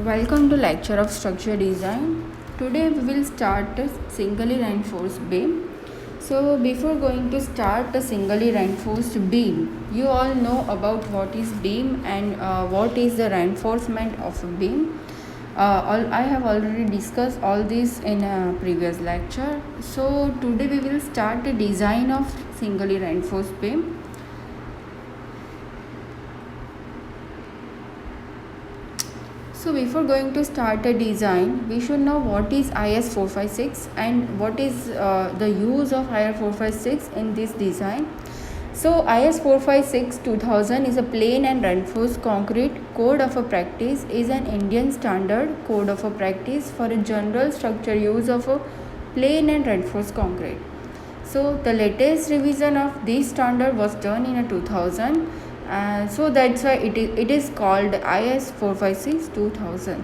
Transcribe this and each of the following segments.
Welcome to lecture of structure design. Today we will start a singly reinforced beam. So before going to start a singly reinforced beam, you all know about what is beam and what is the reinforcement of a beam. I have already discussed all this in a previous lecture. So today we will start the design of singly reinforced beam. So before going to start a design, we should know what is IS 456 and what is the use of IS 456 in this design. So IS 456 2000 is a plain and reinforced concrete code of a practice, is an Indian standard code of a practice for a general structure use of a plain and reinforced concrete. So the latest revision of this standard was done in a 2000. So that's why it is called IS 456 2000.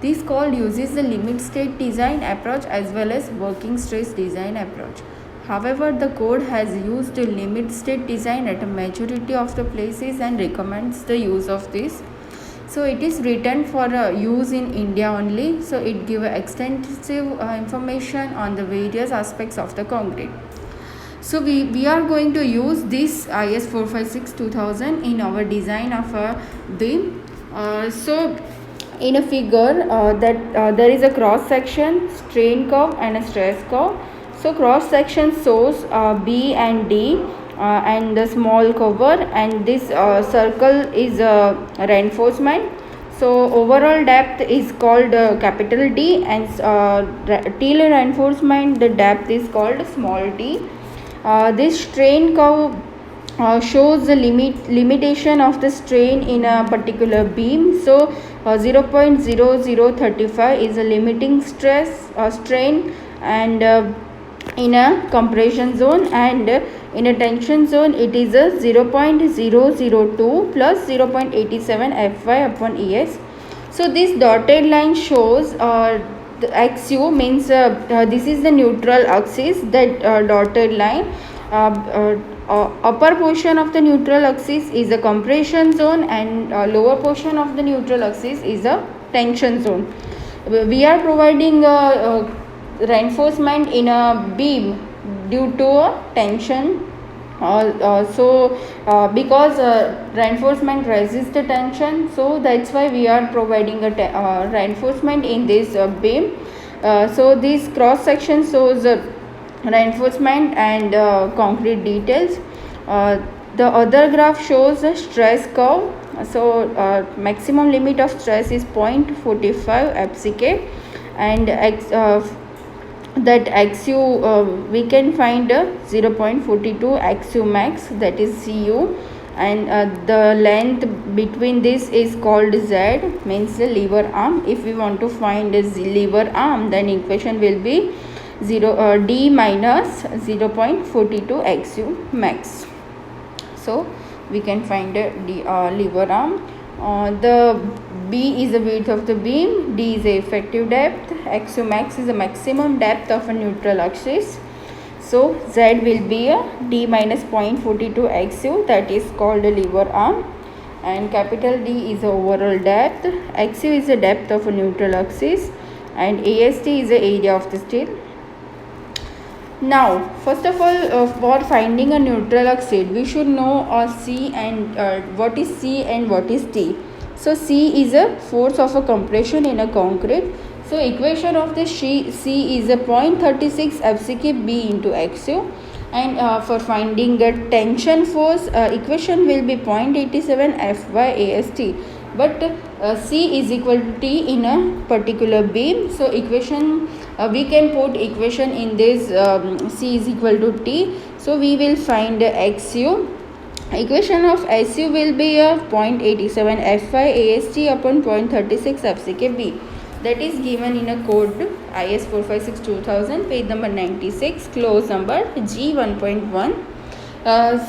This code uses the limit state design approach as well as working stress design approach. However, the code has used limit state design at a majority of the places and recommends the use of this. So it is written for use in India only. So it gives extensive information on the various aspects of the concrete. So we are going to use this IS 456 2000 in our design of a beam. So in a figure there is a cross section, strain curve and a stress curve. So cross section shows B and D and the small cover, and this circle is reinforcement. So overall depth is called capital D, and till reinforcement the depth is called small d. This strain curve shows the limitation of the strain in a particular beam. So 0.0035 is a limiting strain, and in a compression zone, and in a tension zone it is a 0.002 plus 0.87 Fy upon Es. So this dotted line shows the XU means this is the neutral axis, that dotted line. Upper portion of the neutral axis is a compression zone, and lower portion of the neutral axis is a tension zone. We are providing reinforcement in a beam due to a tension. Because reinforcement resists the tension, so that's why we are providing a reinforcement in this beam. So this cross section shows reinforcement and concrete details. The other graph shows a stress curve. So maximum limit of stress is 0.45 FCK, and that XU we can find 0.42 XU max, that is CU, and the length between this is called Z, means the lever arm. If we want to find the lever arm, then equation will be D minus 0.42 XU max. So we can find the lever arm. The B is the width of the beam, D is the effective depth, XU max is the maximum depth of a neutral axis. So Z will be a D minus 0.42 XU, that is called a lever arm, and capital D is the overall depth, XU is the depth of a neutral axis, and AST is the area of the steel. Now, first of all, for finding a neutral axis, we should know C and what is C and what is T. So C is a force of a compression in a concrete. So equation of the C is a 0.36 FCK B into XU, and for finding a tension force, equation will be 0.87 Fy AST. But C is equal to T in a particular beam. So equation we can put equation in this C is equal to T. So we will find XU. Equation of SU will be a 0.87 Fy AST upon 0.36 FCK B. That is given in a code IS 456 2000, page number 96, clause number G 1.1.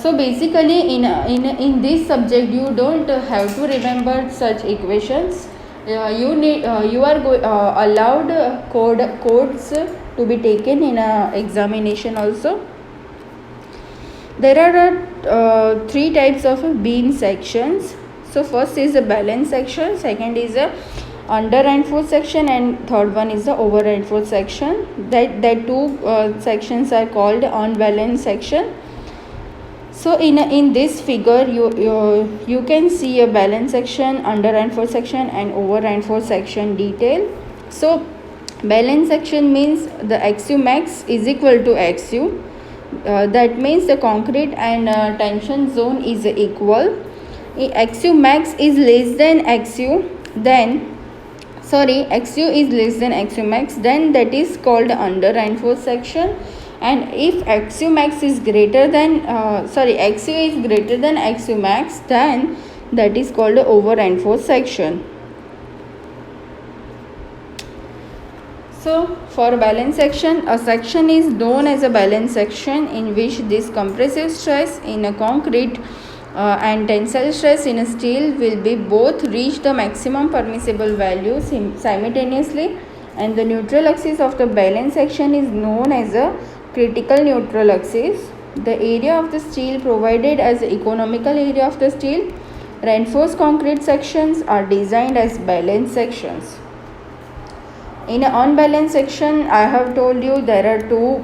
So basically in this subject you don't have to remember such equations. You are allowed codes to be taken in a examination also. There are three types of beam sections. So first is a balance section, second is a under reinforced section, and third one is the over reinforced section. That two sections are called unbalanced section. So in this figure you can see a balanced section, under reinforced section, and over reinforced section detail. So balanced section means the XU max is equal to XU. That means the concrete and tension zone is equal. XU max is less than XU, then XU is less than XU max, then that is called under reinforced section. And if XU max is greater than XU is greater than XU max, then that is called over reinforced section. So for balanced section, a section is known as a balanced section in which this compressive stress in a concrete and tensile stress in a steel will be both reach the maximum permissible value simultaneously, and the neutral axis of the balanced section is known as a critical neutral axis. The area of the steel provided as the economical area of the steel. Reinforced concrete sections are designed as balanced sections. In an unbalanced section, I have told you there are two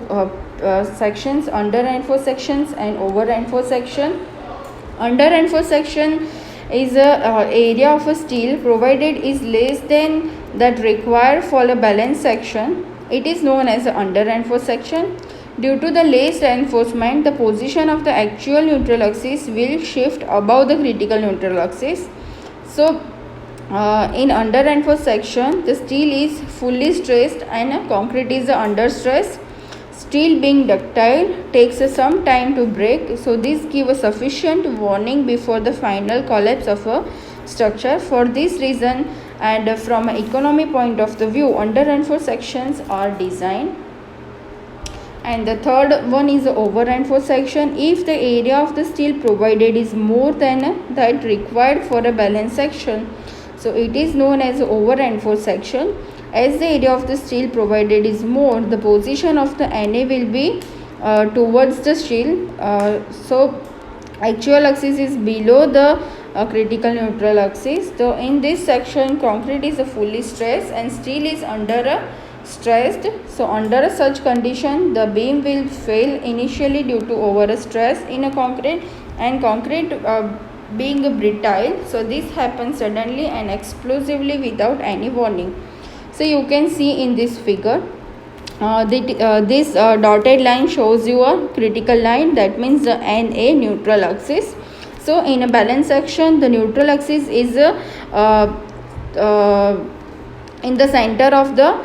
sections, under reinforced sections and over reinforced section. Under reinforced section is a area of a steel provided is less than that required for a balanced section. It is known as the under reinforced section. Due to the less reinforcement, the position of the actual neutral axis will shift above the critical neutral axis. So in under reinforced section, the steel is fully stressed and concrete is under stress. Steel being ductile takes some time to break, so this gives a sufficient warning before the final collapse of a structure. For this reason, and from an economy point of the view, under reinforced sections are designed. And the third one is the over reinforced section. If the area of the steel provided is more than that required for a balanced section, so it is known as over reinforced section. As the area of the steel provided is more, the position of the NA will be towards the steel. So actual axis is below the critical neutral axis. So in this section, concrete is fully stressed and steel is under stressed. So under such condition, the beam will fail initially due to over stress in a concrete, and concrete being brittle, so this happens suddenly and explosively without any warning. So you can see in this figure, this dotted line shows you a critical line, that means the NA neutral axis. So in a balanced section, the neutral axis is in the center of the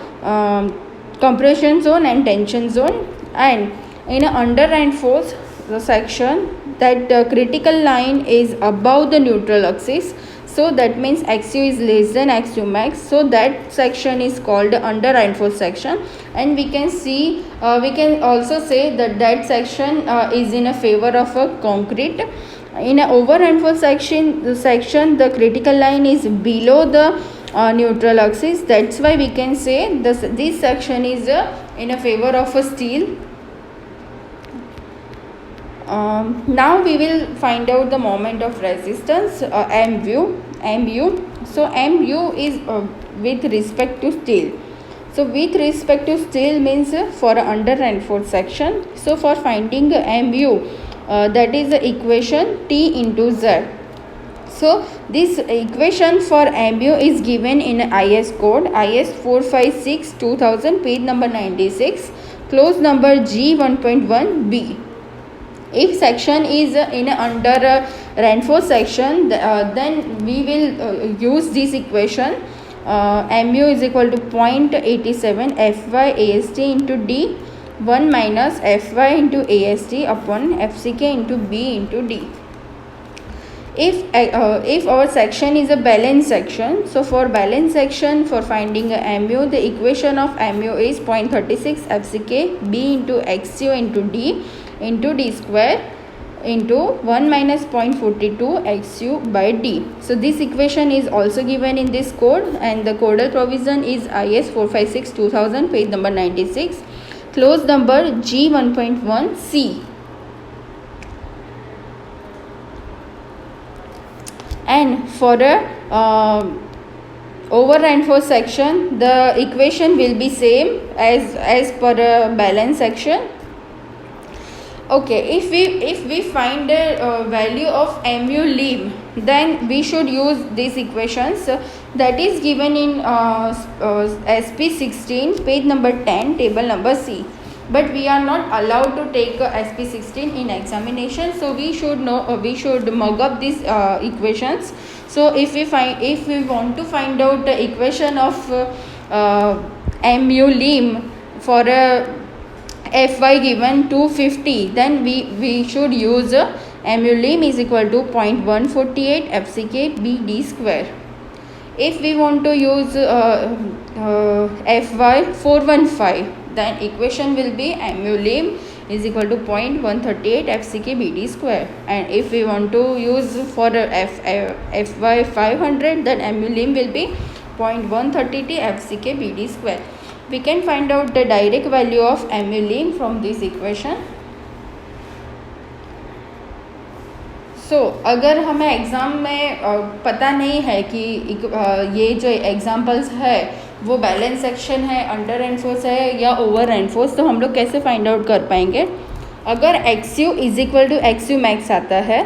compression zone and tension zone, and in an under reinforced section, that critical line is above the neutral axis. So that means XU is less than XU max. So that section is called under reinforced section, and we can see we can also say that that section is in a favor of a concrete. In a over reinforced section, the critical line is below the neutral axis. That's why we can say this section is in a favor of a steel. Now we will find out the moment of resistance, MU. So MU is with respect to steel. So with respect to steel means for under reinforced section. So for finding MU, that is the equation T into Z. So this equation for MU is given in IS code IS 456 2000, page number 96, clause number G1.1b. If section is in under reinforced section, then we will use this equation. MU is equal to 0.87 Fy AST into D 1 minus Fy into AST upon Fck into B into D. If our section is a balanced section, so for balanced section, for finding a MU, the equation of MU is 0.36 Fck B into XU into D into D square into 1 minus 0.42 XU by D. So this equation is also given in this code, and the codal provision is IS 456 2000, page number 96, clause number G1.1c. And for over reinforced section, the equation will be same as per a balanced section. Okay, if we find the value of mu lim, then we should use these equations that is given in SP16 page number 10 table number C. But we are not allowed to take SP16 in examination, so we should mug up these equations. So if we want to find out the equation of mu lim for a Fy given 250, then we should use mu lim is equal to 0.148 FCK BD square. If we want to use Fy 415, then equation will be mu lim is equal to 0.138 FCK BD square. And if we want to use for Fy 500, then mu lim will be 0.130 FCK BD square. We can find out the direct value of mu lim from this equation. अगर हमें exam में पता नहीं है कि ये जो examples है वो बैलेंस सेक्शन है, अंडर रेनफोर्स है या ओवर रेनफोर्स, तो हम लोग कैसे फाइंड आउट कर पाएंगे? अगर X U is equal to X U max आता है,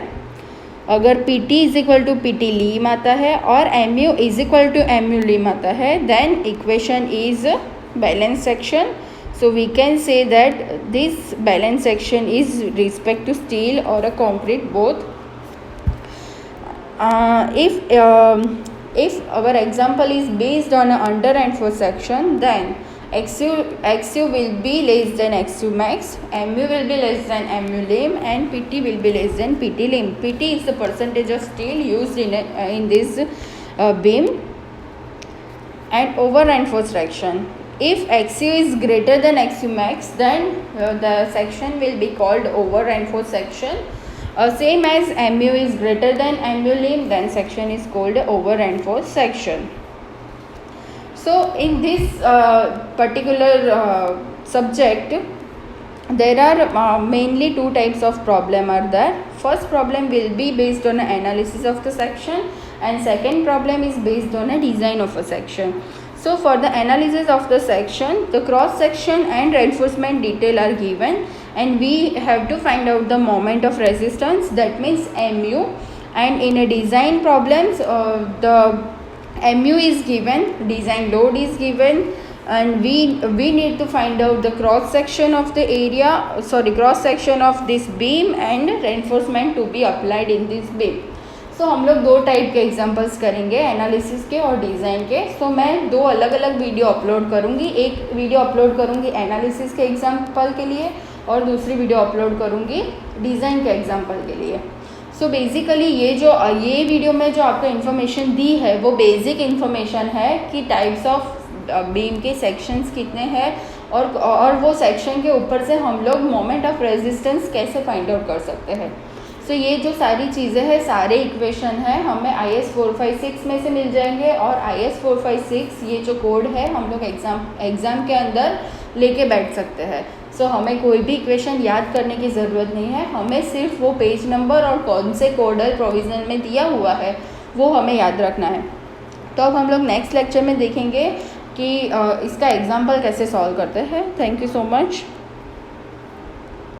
अगर P T is equal to P T lim आता है और M U is equal to M U lim आता है, then equation is balance section. So we can say that this balance section is respect to steel or a concrete both. If our example is based on an under reinforced section, then XU will be less than XU max, MU will be less than MU lim, and PT will be less than PT lim. PT is the percentage of steel used in this beam. And over reinforced section, if XU is greater than XU max, then the section will be called over reinforced section. Same as MU is greater than MU lim, then section is called over reinforced section. So in this particular subject, there are mainly two types of problem are there. First problem will be based on analysis of the section, and second problem is based on a design of a section. So for the analysis of the section, the cross section and reinforcement detail are given, and we have to find out the moment of resistance, that means mu. And in a design problems, the mu is given, design load is given, and we need to find out the cross section of the area, cross section of this beam and reinforcement to be applied in this beam. सो हम लोग दो type के examples करेंगे, analysis के और design के. सो मैं दो अलग अलग वीडियो अपलोड करूँगी. एक वीडियो अपलोड करूँगी एनालिसिस के एग्जांपल के लिए और दूसरी वीडियो अपलोड करूँगी डिज़ाइन के एग्जांपल के लिए. सो बेसिकली ये वीडियो में जो आपको इन्फॉर्मेशन दी है वो बेसिक इन्फॉर्मेशन है कि टाइप्स ऑफ बीम के सेक्शंस कितने हैं और वो सेक्शन के ऊपर से हम लोग मोमेंट ऑफ रेजिस्टेंस कैसे फाइंड आउट कर सकते हैं. सो ये जो सारी चीज़ें हैं, सारे इक्वेशन हैं, हमें IS 456 में से मिल जाएंगे. और IS 456 ये जो कोड है हम लोग एग्ज़ाम के अंदर लेके बैठ सकते हैं. सो हमें कोई भी इक्वेशन याद करने की ज़रूरत नहीं है, हमें सिर्फ वो पेज नंबर और कौन से कोडल प्रोविज़न में दिया हुआ है वो हमें याद रखना है. तो अब हम लोग नेक्स्ट लेक्चर में देखेंगे कि इसका एग्जाम्पल कैसे सॉल्व करते हैं. Thank you so much.